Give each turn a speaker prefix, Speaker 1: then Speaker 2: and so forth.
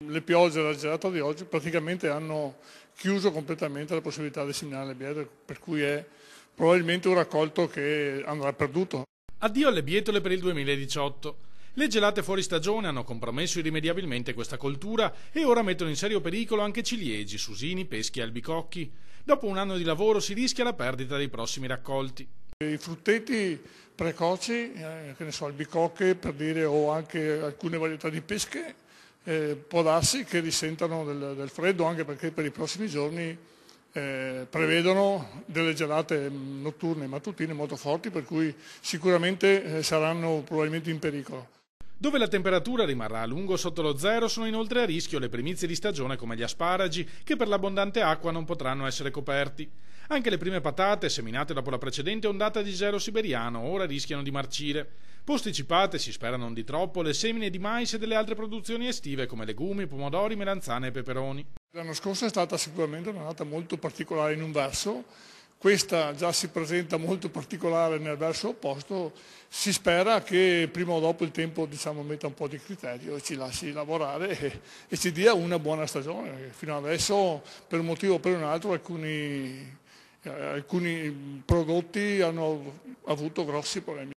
Speaker 1: le piogge e la gelata di oggi praticamente hanno chiuso completamente la possibilità di seminare le biete, per cui è probabilmente un raccolto che andrà perduto.
Speaker 2: Addio alle bietole per il 2018. Le gelate fuori stagione hanno compromesso irrimediabilmente questa coltura e ora mettono in serio pericolo anche ciliegi, susini, peschi e albicocchi. Dopo un anno di lavoro si rischia la perdita dei prossimi raccolti.
Speaker 1: I frutteti precoci, che ne so, albicocche per dire, o anche alcune varietà di pesche, può darsi che risentano del freddo, anche perché per i prossimi giorni prevedono delle gelate notturne e mattutine molto forti, per cui sicuramente saranno probabilmente in pericolo.
Speaker 2: Dove la temperatura rimarrà a lungo sotto lo zero sono inoltre a rischio le primizie di stagione come gli asparagi, che per l'abbondante acqua non potranno essere coperti. Anche le prime patate, seminate dopo la precedente ondata di gelo siberiano, ora rischiano di marcire. Posticipate, si spera non di troppo, le semine di mais e delle altre produzioni estive come legumi, pomodori, melanzane e peperoni.
Speaker 1: L'anno scorso è stata sicuramente un'annata molto particolare in un verso, questa già si presenta molto particolare nel verso opposto, si spera che prima o dopo il tempo metta un po' di criterio e ci lasci lavorare e ci dia una buona stagione. Fino adesso per un motivo o per un altro alcuni prodotti hanno avuto grossi problemi.